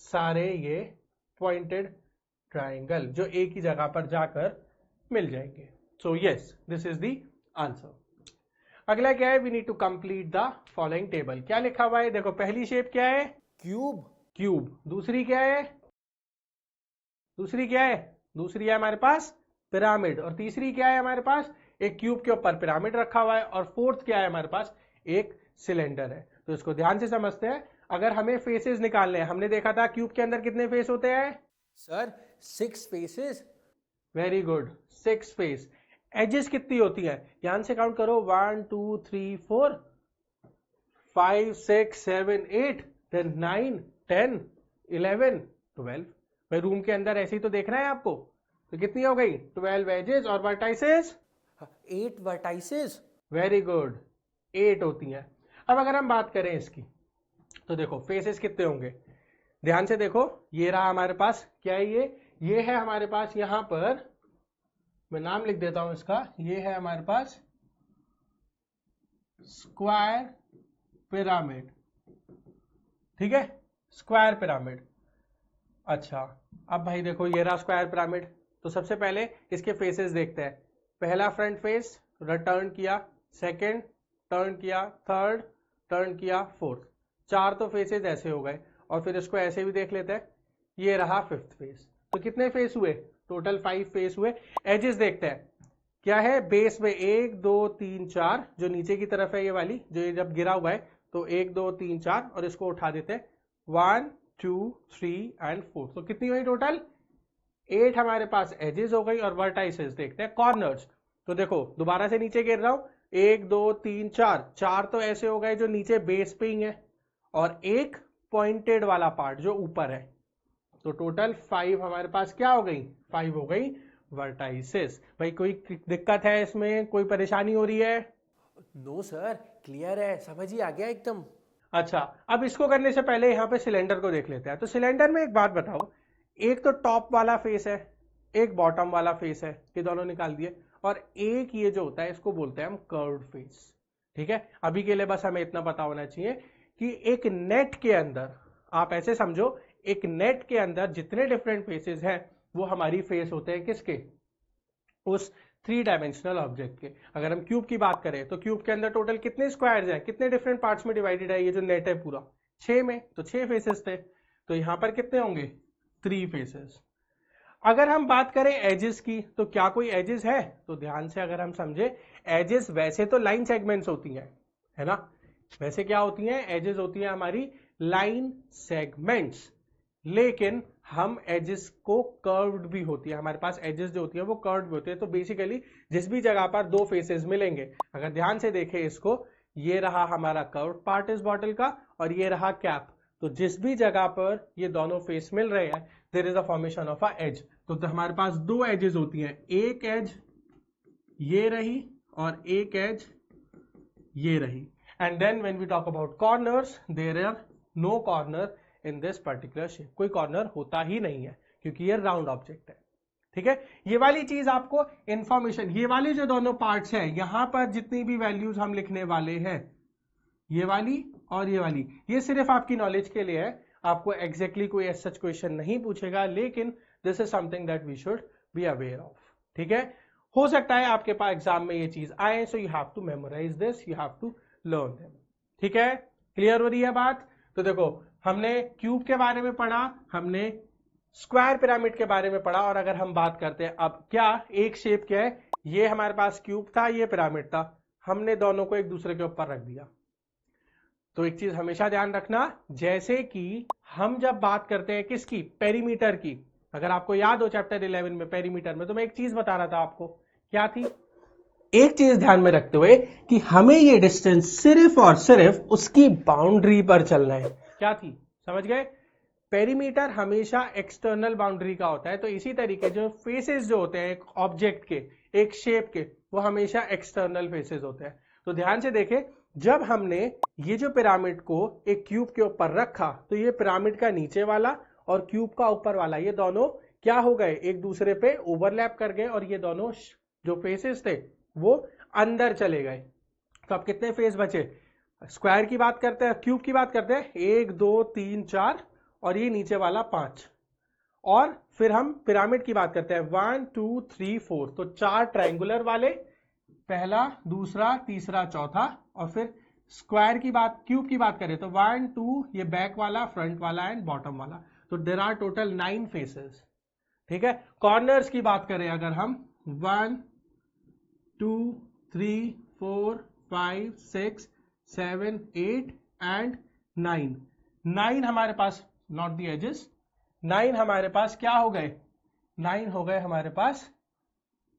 सारे ये पॉइंटेड ट्राइंगल जो एक ही जगह पर जाकर मिल जाएंगे। So yes, this is the answer. अगला क्या है, we need to complete the following table. क्या लिखा हुआ है, देखो पहली शेप क्या है, क्यूब। क्यूब। दूसरी क्या है, दूसरी क्या है, दूसरी है हमारे पास पिरामिड। और तीसरी क्या है हमारे पास, एक क्यूब के ऊपर पिरामिड रखा हुआ है। और फोर्थ क्या है हमारे पास, एक सिलेंडर है। तो इसको ध्यान से समझते हैं। अगर हमें फेसेस निकालने हैं, हमने देखा था क्यूब के अंदर कितने फेस होते हैं sir 6 faces. Very good, 6 face. Edges कितनी होती है, ध्यान से काउंट करो, 1 2 3 4 5 6 7 8 देन 9 10 11 12। भाई रूम के अंदर ऐसे ही तो देखना है आपको, तो कितनी हो गई, 12 एजेस और वर्टाइसेस 8 वर्टाइसेस। वेरी गुड, 8 होती हैं। अब अगर हम बात करें इसकी, तो देखो फेसेस कितने होंगे, ध्यान से देखो, ये रहा हमारे पास, क्या है ये है हमारे पास, यहां पर मैं नाम लिख देता हूं इसका, ये है हमारे पास स्क्वायर पिरामिड। ठीक है, स्क्वायर पिरामिड। अच्छा, अब भाई देखो ये रहा स्क्वायर पिरामिड। तो सबसे पहले इसके फेसेस देखते हैं। पहला फ्रंट फेस टर्न किया, सेकंड टर्न किया, थर्ड टर्न किया, फोर्थ। 4 तो फेसेस ऐसे हो गए। और फिर इसको ऐसे भी देख लेते हैं, ये रहा 5th फेस। तो कितने फेस हुए, टोटल 5 फेस हुए। एजेस देखते हैं, क्या है, बेस में 1 2 3 4, जो नीचे की तरफ है ये वाली, जो ये जब गिरा हुआ है, तो 1 2 3 4, और इसको उठा देते हैं 1 2 3 एंड 4। तो कितनी हुई टोटल, 8 हमारे पास एजेस हो गई। और वर्टाइसेस देखते हैं, कॉर्नर्स। तो देखो दोबारा से नीचे गिर रहा हूं, 1 2 3 4, 4 तो ऐसे हो गए जो नीचे बेस पे ही है, और एक पॉइंटेड वाला पार्ट जो ऊपर है। तो टोटल 5 हमारे पास क्या हो गई, 5 हो गई वर्टाइसेस। भाई कोई दिक्कत है इसमें, कोई परेशानी हो रही है? नो सर, क्लियर है, समझ ही आ गया एकदम। अच्छा, अब इसको करने से पहले यहाँ पे सिलेंडर को देख लेते हैं। तो सिलेंडर में एक बात बताओ, एक तो टॉप वाला फेस है, एक बॉटम वाला फेस है, ये दोनों निकाल दिए, और एक ये जो होता है इसको बोलते हैं हम कर्व्ड फेस। ठीक है, अभी के लिए बस हमें इतना पता होना चाहिए कि एक नेट के अंदर, आप ऐसे समझो, एक नेट के अंदर जितने डिफरेंट फेसेस हैं वो हमारी फेस होते हैं किसके, उस 3 डायमेंशनल ऑब्जेक्ट के। अगर हम क्यूब की बात करें तो क्यूब के अंदर टोटल कितने स्क्वायर्स हैं, कितने डिफरेंट पार्ट्स में डिवाइडेड है ये जो नेट है पूरा, 6 में, तो 6 फेसेस थे, तो यहां पर कितने होंगे 3 फेसेस। अगर हम बात करें एजेस की, तो क्या कोई एजेस है? तो ध्यान से अगर हम समझे, एजेस वैसे तो लाइन सेगमेंट्स होती हैं, है ना, वैसे क्या होती हैं, एजेस होती हैं हमारी लाइन सेगमेंट्स, लेकिन हम एजेस को कर्व्ड भी होती है, हमारे पास एजेस जो होती है वो कर्व्ड भी होती है। तो बेसिकली जिस भी जगह पर दो फेसेस मिलेंगे, अगर ध्यान से देखें इसको, ये रहा हमारा कर्व्ड पार्ट इस बॉटल का और ये रहा कैप, तो जिस भी जगह पर ये दोनों फेस मिल रहे हैं, there is a formation of a edge. तो हमारे पास दो एजेस होती हैं, एक एज ये रही और एक एज ये रही। And then when we talk about corners, there are no corner in this particular shape, कोई कॉर्नर होता ही नहीं है क्योंकि ये राउंड ऑब्जेक्ट है। ठीक है, ये वाली चीज आपको इंफॉर्मेशन, ये वाले जो दोनों पार्ट्स हैं, यहां पर जितनी भी वैल्यूज हम लिखने वाले हैं, ये वाली और ये वाली, ये सिर्फ आपकी नॉलेज के लिए है, आपको एग्जैक्टली कोई ऐसा सच क्वेश्चन नहीं पूछेगा, लेकिन this is something that we should be aware of. ठीक है, हो सकता है आपके पास एग्जाम में ये चीज आए, so you have to memorise this, you have to learn them. ठीक है, क्लियर हो रही है बात? तो देखो, हमने क्यूब के बारे में पढ़ा, हमने स्क्वायर पिरामिड के बारे में पढ़ा, और अगर हम बात करते हैं अब क्या एक शेप क्या है, ये हमारे पास क्यूब था, ये पिरामिड था, हमने दोनों को एक दूसरे के ऊपर रख दिया। तो एक चीज हमेशा ध्यान रखना, जैसे कि हम जब बात करते हैं किसकी, पेरीमीटर की, अगर आपको याद हो चैप्टर 11 में पेरीमीटर में, तो मैं एक चीज बता रहा था आपको, क्या थी, एक चीज ध्यान में रखते हुए कि हमें ये डिस्टेंस सिर्फ और सिर्फ उसकी बाउंड्री पर चलना है, क्या थी, समझ गए? पेरीमीटर हमेशा एक्सटर्नल बाउंड्री का होता है, तो इसी तरीके जो फेसेस जो होते हैं एक ऑब्जेक्ट के, एक शेप के, वो हमेशा एक्सटर्नल फेसेस होते हैं। तो ध्यान से देखें, जब हमने ये जो पिरामिड को एक क्यूब के ऊपर रखा, तो ये पिरामिड का नीचे वाला और क्यूब का ऊपर वाला, ये दोनों क्या हो गए, एक दूसरे पे ओवरलैप कर गए, और ये दोनों जो फेसेस थे वो अंदर चले गए। तो अब कितने फेस बचे? स्क्वायर की बात करते हैं, क्यूब की बात करते हैं, 1 2 3 4, और ये नीचे वाला 5, और फिर हम पिरामिड की बात करते हैं, 1 2 3 4, तो 4 ट्रायंगुलर वाले, पहला दूसरा तीसरा चौथा, और फिर स्क्वायर की बात, क्यूब की बात करें तो 1 2, ये बैक वाला, फ्रंट वाला एंड बॉटम वाला, तो देयर आर टोटल 9 फेसेस। ठीक है, कॉर्नर्स की बात करें अगर हम, 1 2 3 4 5 6 7 8 एंड 9, 9 हमारे पास, नॉट द एजेस, 9 हमारे पास क्या हो गए, 9 हो गए हमारे पास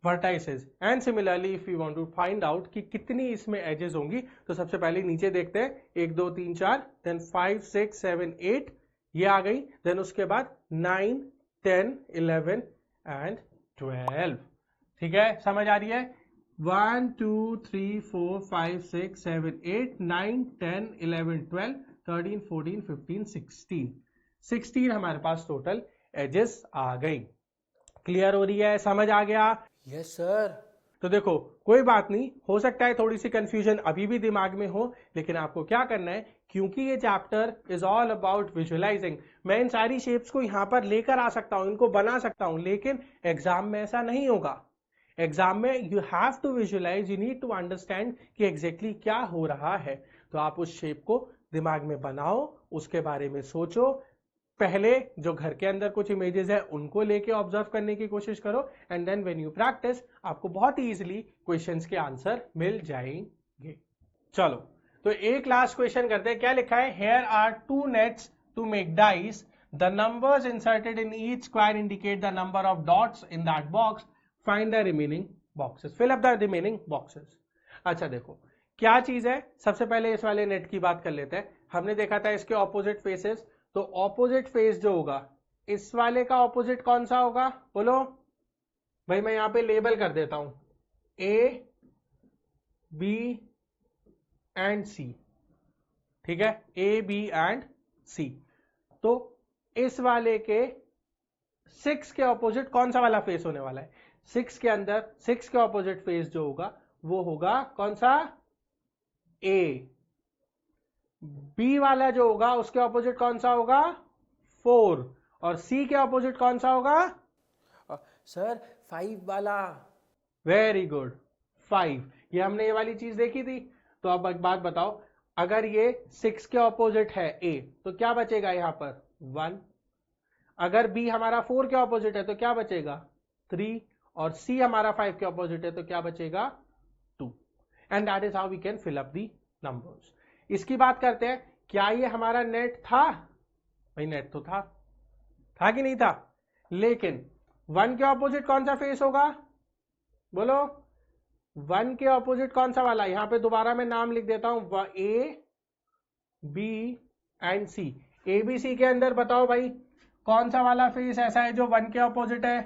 vertices. And similarly if you want to find out कि कितनी इसमें एजेस होंगी, तो सबसे पहले नीचे देखते हैं, 1 2 3 4, देन 5 6 7 8, ये आ गई, देन उसके बाद 9 10 11 एंड 12। ठीक है, समझ आ रही है? 1 2 3 4 5 6 7 8 9 10 11 12 13 14 15 16, 16 हमारे पास टोटल एजेस आ गई। क्लियर हो रही है, समझ आ गया? Yes sir. तो देखो, कोई बात नहीं, हो सकता है थोड़ी सी कंफ्यूजन अभी भी दिमाग में हो, लेकिन आपको क्या करना है, क्योंकि ये chapter is all about visualising, मैं इन सारी शेप्स को यहां पर लेकर आ सकता हूं, इनको बना सकता हूं, लेकिन एग्जाम में ऐसा नहीं होगा। एग्जाम में you have to visualise, you need to understand कि एग्जैक्टली क्या हो रहा है। तो आप उस शेप को दिमाग में बनाओ, उसके बारे में सोचो, पहले जो घर के अंदर कुछ इमेजेस है उनको लेके ऑब्जर्व करने की कोशिश करो, and then when you practice, आपको बहुत ही इजीली क्वेश्चंस के आंसर मिल जाएंगे। चलो, तो एक लास्ट क्वेश्चन करते हैं, क्या लिखा है, here are 2 nets to make dice, the numbers inserted in each square indicate the number of dots in that box, find the remaining boxes, fill up the remaining boxes. अच्छा देखो, क्या चीज है, सबसे पहले इस वाले नेट की बात कर लेते हैं। हमने देखा था इसके ऑपोजिट फेसेस, तो ऑपोजिट फेस जो होगा, इस वाले का ऑपोजिट कौन सा होगा, बोलो भाई, मैं यहां पे लेबल कर देता हूं, ए बी एंड सी। ठीक है, ए बी एंड सी। तो इस वाले के 6 के ऑपोजिट कौन सा वाला फेस होने वाला है, 6 के अंदर 6 के ऑपोजिट फेस जो होगा वो होगा कौन सा, ए। बी वाला जो होगा उसके ऑपोजिट कौन सा होगा, 4, और सी के ऑपोजिट कौन सा होगा, सर 5 वाला। Very good, 5। ये हमने ये वाली चीज देखी थी। तो अब एक बात बताओ, अगर ये 6 के ऑपोजिट है A, तो क्या बचेगा यहां पर 1। अगर B हमारा 4 के ऑपोजिट है तो क्या बचेगा 3, और C हमारा 5 के ऑपोजिट है तो क्या बचेगा 2। And that is how we can fill up the numbers. इसकी बात करते हैं, क्या ये हमारा नेट था? भाई नेट तो था कि नहीं था? लेकिन 1 के ऑपोजिट कौन सा फेस होगा? बोलो 1 के ऑपोजिट कौन सा वाला? यहां पे दोबारा मैं नाम लिख देता हूं, A, B and C। A B C के अंदर बताओ भाई कौन सा वाला फेस ऐसा है जो 1 के ऑपोजिट है?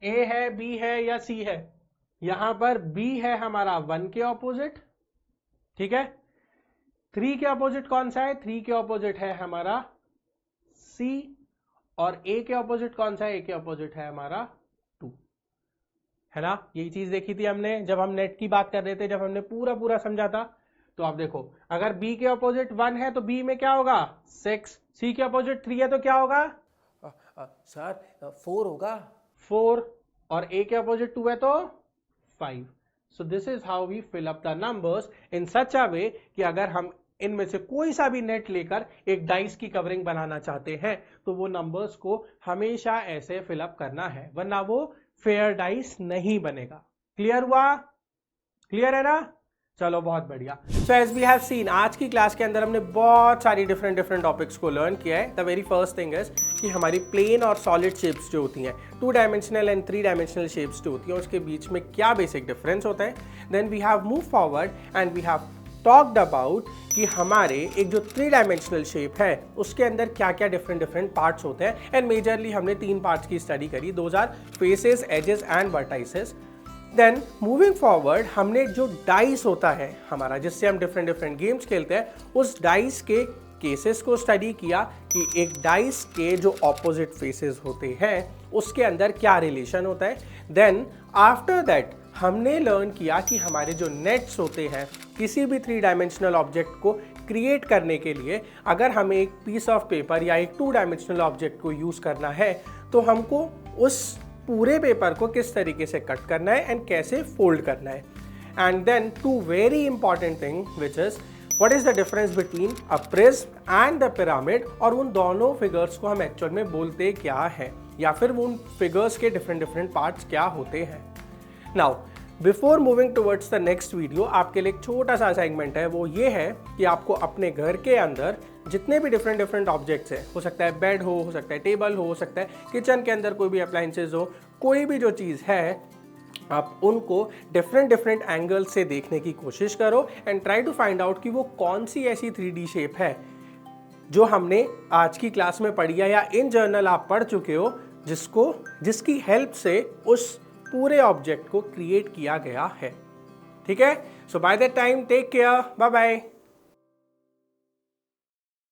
A है, B है या C है? यहां पर B है हमारा 1 के ऑपोजिट, ठीक है। 3 के ऑपोजिट कौन सा है? 3 के ऑपोजिट है हमारा C, और A के ऑपोजिट कौन सा है? A के ऑपोजिट है हमारा 2, है ना। यही चीज देखी थी हमने जब हम नेट की बात कर रहे थे, जब हमने पूरा समझा था। तो आप देखो, अगर B के ऑपोजिट 1 है तो B में क्या होगा 6, C के ऑपोजिट 3 है तो क्या होगा सर 4 होगा 4, और A के ऑपोजिट 2 है तो 5। So this is how we fill up the numbers in such a way कि अगर हम इनमें से कोई सा भी नेट लेकर एक डाइस की कवरिंग बनाना चाहते हैं तो वो नंबर्स को हमेशा ऐसे फिलअप करना है, वरना वो फेयर डाइस नहीं बनेगा। क्लियर हुआ? क्लियर है ना? चलो बहुत बढ़िया। So as we have seen, आज की क्लास के अंदर हमने बहुत सारी डिफरेंट टॉपिक्स को लर्न किया है। The very first thing is कि हमारी प्लेन और सॉलिड शेप्स जो होती हैं, 2 डायमेंशनल एंड 3 डायमेंशनल शेप्स जो होती हैं, उसके बीच में क्या बेसिक डिफरेंस होता है। Then we have move forward and we have talked about कि हमारे एक जो 3 डायमेंशनल शेप है उसके अंदर क्या क्या डिफरेंट पार्ट्स होते हैं। एंड मेजरली हमने 3 पार्ट्स की स्टडी करी, those are faces, edges and vertices. Then moving forward हमने जो डाइस होता है हमारा, जिससे हम डिफरेंट गेम्स खेलते हैं, उस डाइस के केसेस को स्टडी किया कि एक डाइस के जो ऑपोजिट फेसेस होते हैं उसके अंदर क्या रिलेशन होता है। देन आफ्टर दैट हमने लर्न किया कि हमारे जो नेट्स होते हैं, किसी भी 3 डायमेंशनल ऑब्जेक्ट को क्रिएट करने के लिए अगर हमें एक पीस ऑफ पेपर या एक 2 डायमेंशनल ऑब्जेक्ट को यूज़ करना है तो हमको उस पूरे पेपर को किस तरीके से कट करना है एंड कैसे फोल्ड करना है। And then 2 very important thing which is what is the difference between a prism and the pyramid, और उन दोनों फिगर्स को हम एक्चुअल में बोलते क्या है, या फिर उन फिगर्स के डिफरेंट पार्ट्स क्या होते हैं। Now before moving towards the next video, आपके लिए एक छोटा सा असाइनमेंट है, वो ये है कि आपको अपने घर के अंदर जितने भी डिफरेंट ऑब्जेक्ट्स हैं, हो सकता है बेड हो सकता है टेबल हो सकता है किचन के अंदर कोई भी अप्लायंसेज हो, कोई भी जो चीज़ है, आप उनको डिफरेंट एंगल से देखने की कोशिश करो and try to find out कि वो कौन सी ऐसी 3D शेप है जो हमने आज की क्लास में पढ़ी है या इन जर्नल आप पढ़ चुके हो, जिसकी हेल्प से उस पूरे ऑब्जेक्ट को क्रिएट किया गया है। ठीक है? So by that time take care, bye bye.